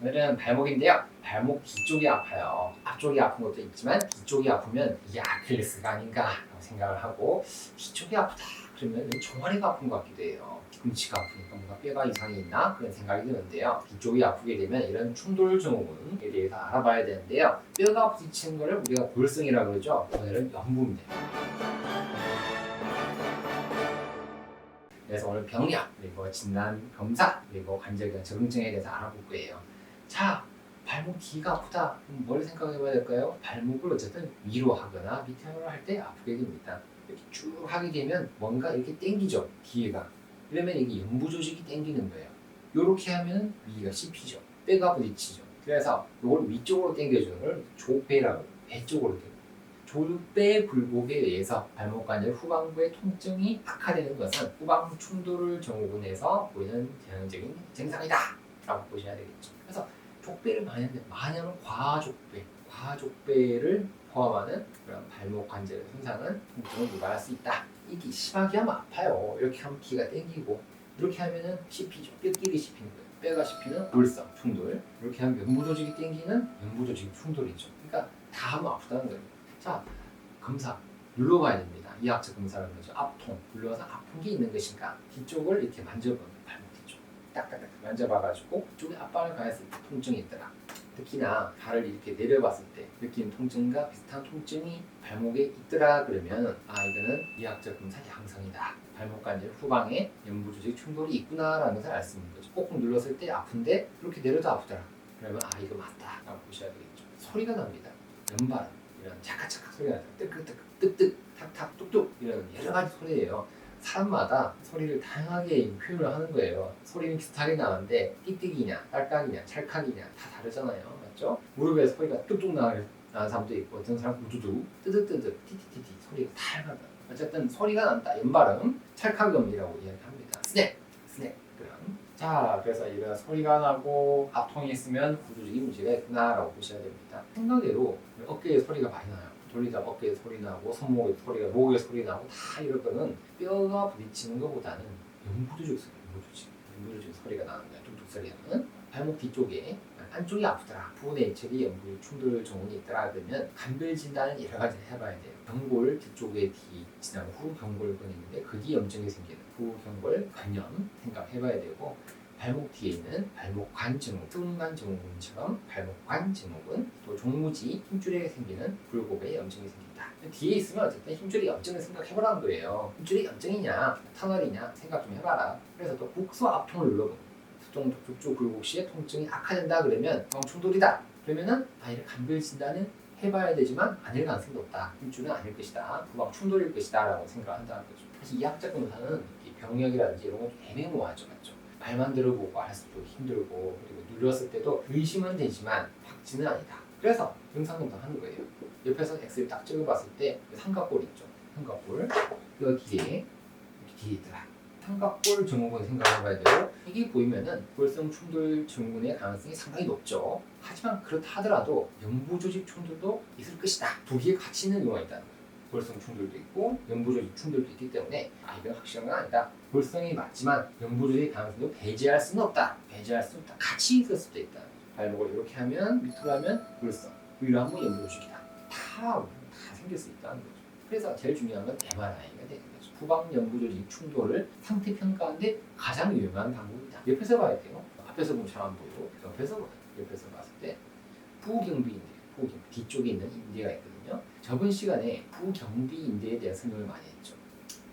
오늘은 발목인데요. 발목 뒤쪽이 아파요. 앞쪽이 아픈 것도 있지만 뒤쪽이 아프면 이게 아킬레스가 아닌가 생각을 하고 뒤쪽이 아프다 그러면 종아리가 아픈 것 같기도 해요. 뒤꿈치가 아프니까 뭔가 뼈가 이상이 있나 그런 생각이 드는데요. 뒤쪽이 아프게 되면 이런 충돌 증후군에 대해서 알아봐야 되는데요. 뼈가 부딪히는 것을 우리가 골성이라고 그러죠. 오늘은 연부입니다. 그래서 오늘 병약, 그리고 진단 검사, 그리고 관절경 적응증에 대해서 알아볼 거예요. 자, 발목 뒤가 아프다. 그럼 뭘 생각해 봐야 될까요? 발목을 어쨌든 위로 하거나 밑으로 할 때 아프게 됩니다. 이렇게 쭉 하게 되면 뭔가 이렇게 당기죠, 뒤에가. 그러면 이게 연부 조직이 당기는 거예요. 이렇게 하면 위가 씹히죠. 뼈가 부딪히죠. 그래서 이걸 위쪽으로 당겨주는 걸 족배라고 해요. 배 쪽으로 당겨요. 족배 굴곡에 의해서 발목 관절 후방부의 통증이 악화되는 것은 후방 충돌 증후군에서 보이는 대형적인 증상이다 라고 보셔야 되겠죠. 그래서 족배를 많이 하는데 많이 하면 과족배를 포함하는 그런 발목 관절 손상은 통증을 유발할 수 있다. 이게 심하게 하면 아파요. 이렇게 하면 기가 당기고 이렇게 하면은 씹히죠. 뼈끼리 씹히는 거예요. 뼈가 씹히는 골성 충돌. 이렇게 하면 연부 조직이 당기는 연부 조직 충돌이죠. 그러니까 다 하면 아프다는 거예요. 자, 검사 눌러봐야 됩니다. 이학적 검사라는 거죠. 앞통 눌러서 아픈 게 있는 것인가. 뒤쪽을 이렇게 만져보는 거예요. 발목 뒤쪽 딱딱딱 만져봐가지고 이쪽에 압박을 가했을 때 통증이 있더라. 특히나 발을 이렇게 내려봤을 때 느끼는 통증과 비슷한 통증이 발목에 있더라 그러면 이거는 이학적 검사 양성이다. 발목 관절 후방에 연부 조직 충돌이 있구나라는 것을 알 수 있는 거죠. 꾹꾹 눌렀을 때 아픈데 이렇게 내려도 아프더라. 그러면 이거 맞다 라고 보셔야 되겠죠. 소리가 납니다. 연발 이런 차카차카 소리가 나요. 뜨끄뜨끄 탁탁 뚝뚝 이런 여러 가지 소리예요. 사람마다 소리를 다양하게 표현을 하는 거예요. 소리는 비슷하게 나는데 띡띡이냐, 딸깍이냐, 찰칵이냐 다 다르잖아요. 맞죠? 무릎에 소리가 뚝뚝 나는 사람도 있고 어떤 사람 우두두, 뜨득뜨득, 티티티티 소리가 다양하다. 어쨌든 소리가 난다. 연발음, 찰칵음이라고 이야기합니다. 스냅. 그럼. 자, 그래서 이런 소리가 나고 압통이 있으면 구조적인 문제가 있구나라고 보셔야 됩니다. 생각외로 어깨에 소리가 많이 나요. 돌리다 어깨에 소리 나고 손목에 소리가 목에 소리 나고 다 이럴 거는 뼈가 부딪히는 것보다는 연부조직 소리가 나는 거야. 뚝뚝 소리는 발목 뒤쪽에 안쪽이 아프더라. 부분의 액체리 연부 충돌 증후군이 있더라 그러면 간별 진단을 여러 가지 해봐야 돼요. 경골 뒤쪽에 지난 후 경골근이 있는데 거기 염증이 생기는 후 경골 간염 생각해봐야 되고 발목 뒤에 있는 발목관 증후군, 승관 증후군처럼 발목관 증후군, 또 종무지 힘줄에 생기는 굴곡에 염증이 생긴다. 뒤에 있으면 어쨌든 힘줄에 염증을 생각해보라는 거예요. 힘줄에 염증이냐, 터널이냐 생각 좀 해봐라. 그래서 또 국소 앞통을 눌러보는 거예요. 족쪽 굴곡 시에 통증이 악화된다 그러면 충돌이다. 그러면은 이렇게 간별 진단은 해봐야 되지만 아닐 가능성이 높다. 힘줄은 아닐 것이다. 후방 충돌일 것이다 라고 생각한다는 거죠. 사실 이학적 검사는 병력이라든지 이런 건 좀 애매모호하죠. 맞죠? 발만 들어보고 알 수도 힘들고 그리고 눌렀을 때도 의심은 되지만 확진은 아니다. 그래서 영상검사 하는 거예요. 옆에서 엑스를 딱 찍어봤을 때 삼각골 있죠. 삼각골 이 뒤에 있더라. 삼각골 증후군 생각해봐야 되고 이게 보이면은 골성 충돌 증후군의 가능성이 상당히 높죠. 하지만 그렇다 하더라도 연부 조직 충돌도 있을 것이다. 두 개가 같이 있는 경우가 있다는 거예요. 골성 충돌도 있고 연부 조직 충돌도 있기 때문에 이건 확실한 건 아니다. 골성이 맞지만 연부 조직 가능성도 배제할 수는 없다. 같이 있을 수도 있다. 발목을 이렇게 하면 밑으로 하면 골성, 위로 하면 연부 조직이다. 다 생길 수 있다는 거죠. 그래서 제일 중요한 건 MRI가 되는 거죠. 후방 연부 조직 충돌을 상태 평가하는데 가장 유용한 방법이다. 옆에서 봐야 돼요. 앞에서 보면 잘 안 보이고 옆에서 봤을 때 부경비인데 뒤쪽에 있는 인대가 있거든요. 저번 시간에 부경비 인대에 대한 설명을 많이 했죠.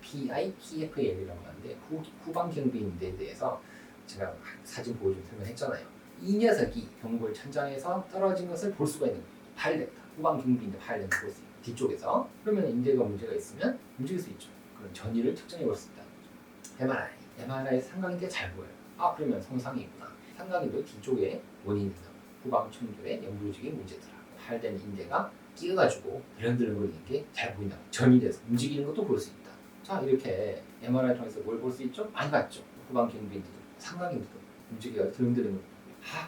PIPFL이라고 하는데 후방 경비 인대에 대해서 제가 사진 보여주면 설명했잖아요. 이 녀석이 경골 천장에서 떨어진 것을 볼 수가 있는 거예요. 파일렉터, 후방 경비 인대 파일렉터 볼 수 있어요. 뒤쪽에서. 그러면 인대가 문제가 있으면 움직일 수 있죠. 그런 전이를 측정해 볼 수 있다는 거죠. MRI 삼각인대 잘 보여요. 그러면 손상이 있구나. 삼각인대 뒤쪽에 원인이 있는 후방 충돌의 연부 조직이 문제더라. 파열된 인대가 끼어가지고 이런들거리는 게 잘 보인다. 전이 돼서 움직이는 것도 볼 수 있다. 자, 이렇게 MRI 통해서 뭘 볼 수 있죠? 많이 봤죠. 후방 경비인대도 삼각인대도 움직이가 드릉드릉.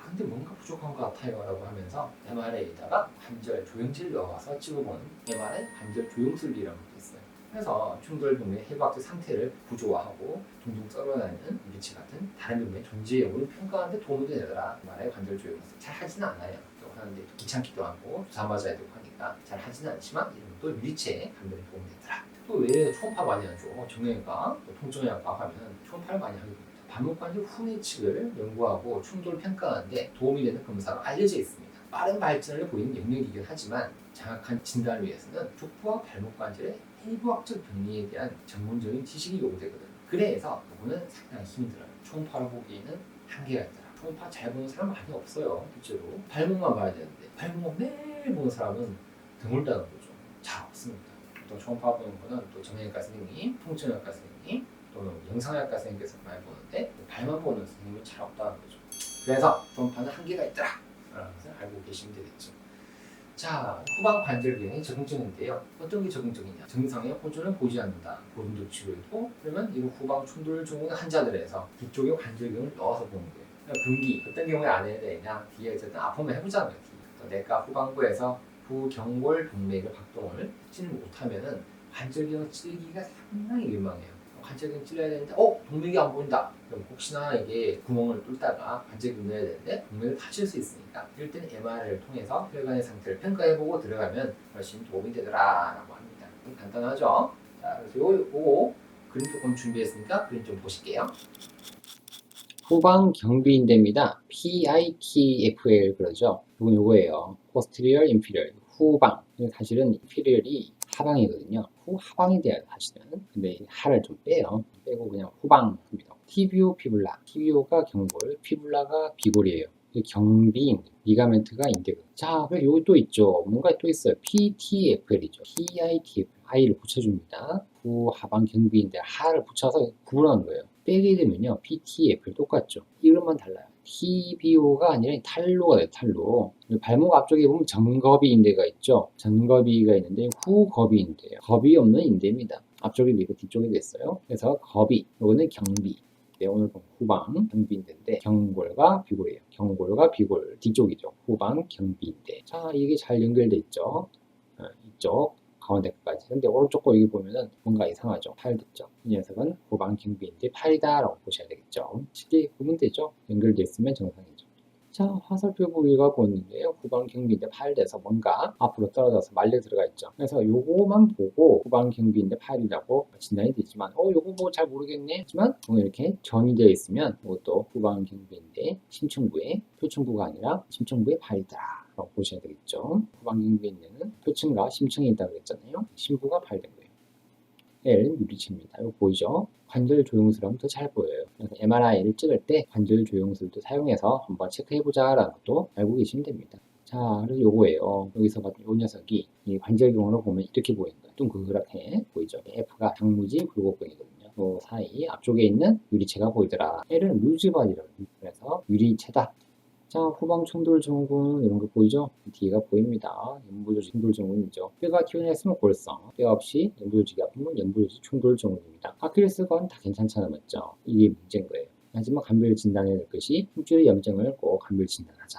근데 뭔가 부족한 것 같아요 라고 하면서 MRI에다가 관절 조영지를 넣어서 찍어보는 MRI 관절 조영술이라는 것도 있어요. 그래서 충돌 동맥 해부학적 상태를 구조화하고 둥둥 썰어나는 유리체 같은 다른 동맥 존재 여부를 평가하는 데 도움이 되더라. 말에 관절 조용해서 잘 하지는 않아요. 또 하는데 귀찮기도 하고 주사 맞아야 되고 하니까 잘 하지는 않지만 이런 것도 유리체 감별에 도움이 되더라. 또 왜 초음파 많이 하죠? 정형외과, 통정외과 하면 초음파를 많이 하게 됩니다. 발목관절 후내측을 연구하고 충돌을 평가하는데 도움이 되는 검사로 알려져 있습니다. 빠른 발전을 보이는 영역이긴 하지만 정확한 진단을 위해서는 족부와 발목관절의 해부학적 병리에 대한 전문적인 지식이 요구되거든요. 그래서 이거는 상당히 힘이 들어요. 초음파로 보기에는 한계가 있더라. 초음파 잘 보는 사람 많이 없어요. 실제로 발목만 봐야 되는데 발목 매일 보는 사람은 드물다는 거죠. 잘 없습니다. 또 초음파 보는 거는 또 정형외과 선생님, 통증외과 선생님 또는 영상외과 선생님께서 많이 보는데 발만 보는 선생님은 잘 없다는 거죠. 그래서 초음파는 한계가 있더라 라는 것을 알고 계시면 되겠죠. 자, 후방 관절경의 적응증인데요. 어떤 게 적응증이냐? 증상의 호전을 보이지 않는다. 보름도 치료이고 그러면 이 후방 충돌 증후군 환자들에서 뒤쪽에 관절경을 넣어서 보는 거예요. 분기 어떤 경우에 안 해야 되냐? 뒤에 어쨌든 아프면 해보자는 거예요. 내과 후방부에서 후경골 동맥의 박동을 찌지 못하면은 관절경 찌르기가 상당히 민망해요. 관절경 찔러야 되는데 동맥이 안 보인다. 그럼 혹시나 이게 구멍을 뚫다가 관절경 넣어야 되는데 동맥을 다칠 수 있으니까 이럴 때는 MRI를 통해서 혈관의 상태를 평가해보고 들어가면 훨씬 도움이 되더라라고 합니다. 간단하죠? 자, 그래서 요거 그림 조금 준비했으니까 그림 좀 보실게요. 후방 경비인대입니다. PITFL 그러죠. 이건 요거예요. Posterior Inferior 후방. 사실은 inferior이 하방이거든요. 후하방이 돼요, 사실은. 근데 하를 좀 빼요. 빼고 그냥 후방입니다. TBO 피블라. TBO가 경골, 피블라가 비골이에요. 경비인, 리가멘트가 인대근. 자, 그리고 여기 또 있죠. 뭔가 또 있어요. PTFL이죠. PITFL. I를 붙여줍니다. 후하방 경비인데 하를 붙여서 구분하는 거예요. 빼게 되면요. PTFL 똑같죠. 이름만 달라요. TBO가 아니라 탈로가 돼요. 탈로. 발목 앞쪽에 보면 전거비 인대가 있죠. 전거비가 있는데 후거비 인대예요. 겁이 없는 인대입니다. 앞쪽이 있고 뒤쪽이 됐어요. 그래서 겁이, 이거는 경비. 네, 오늘 본 후방 경비인대인데 경골과 비골이에요. 경골과 비골 뒤쪽이죠. 후방 경비인대. 자, 이게 잘 연결돼 있죠. 이쪽 가운데까지. 근데 오른쪽 거 여기 보면은 뭔가 이상하죠. 팔 됐죠. 이 녀석은 후방 경비인대 팔이다라고 보셔야 되겠죠. 쉽게 보면 되죠. 연결돼 있으면 정상이죠. 자, 화살표 부위가 보이는데요. 후방 경비인대 팔돼서 뭔가 앞으로 떨어져서 말려 들어가 있죠. 그래서 요거만 보고 후방 경비인대 팔이라고 진단이 되지만 요거 보고 잘 모르겠네 하지만 이렇게 정의되어 있으면 이것도 후방 경비인대 심층부의 표층부가 아니라 심층부의 팔이다 라고 보셔야 되겠죠. 후방 경비인대는 표층과 심층이 있다고 그랬잖아요. 심부가 팔된 거예요. L 유리체입니다. 이거 보이죠? 관절 조영술하면 더 잘 보여요. 그래서 MRI를 찍을 때 관절 조영술도 사용해서 한번 체크해보자 라는 것도 알고 계시면 됩니다. 자, 그래서 요거예요. 여기서 봤던 요 녀석이 이 관절경으로 보면 이렇게 보이는 거예요. 둥그랗게 보이죠? F가 장무지 굴곡근이거든요. 요 사이 앞쪽에 있는 유리체가 보이더라. L은 루즈반이라고 해요. 그래서 유리체다. 자, 후방 충돌 증후군 이런 거 보이죠? 뒤가 보입니다. 연부조직 충돌 증후군이죠. 뼈가 튀어나왔으면 골성, 뼈 없이 연부조직이 아프면 연부조직 충돌 증후군입니다. 아킬레스건 다 괜찮잖아, 맞죠? 이게 문제인 거예요. 하지만 간별 진단해야 될 것이 힘줄의 염증을 꼭 간별 진단하자.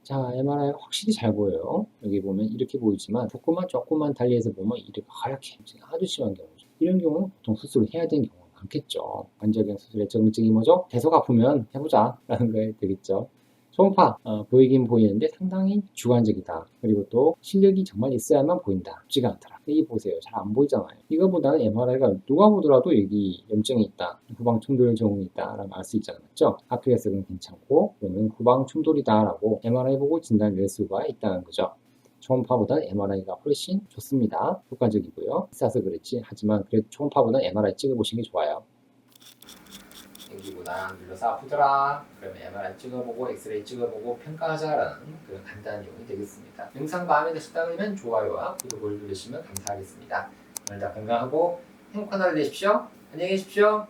자, MRI가 확실히 잘 보여요. 여기 보면 이렇게 보이지만 조금만 달리해서 보면 이렇게 하얗게 아주 심한 경우죠. 이런 경우는 보통 수술을 해야 되는 경우가 많겠죠. 관절경 수술의 적응증이 뭐죠? 계속 아프면 해보자 라는 거에 되겠죠. 초음파 보이긴 보이는데 상당히 주관적이다. 그리고 또 실력이 정말 있어야만 보인다. 쉽지가 않더라. 이 보세요. 잘 안 보이잖아요. 이거보다는 MRI가 누가 보더라도 여기 염증이 있다. 후방 충돌 증후군이 있다. 라고 알 수 있잖아요. 맞죠? 아킬레스건 괜찮고 그러면 후방 충돌이다. 라고 MRI 보고 진단을 낼 수가 있다는 거죠. 초음파보다는 MRI가 훨씬 좋습니다. 효과적이고요. 비싸서 그렇지. 하지만 그래도 초음파보다는 MRI 찍어보시는 게 좋아요. 여기보다 눌러서 아프더라. 그러면 MRI 찍어보고 엑스레이 찍어보고 평가하자라는 그런 간단한 내용이 되겠습니다. 영상 마음에 드셨다면 좋아요와 구독을 누르시면 감사하겠습니다. 오늘도 건강하고 행복한 하루 되십시오. 안녕히 계십시오.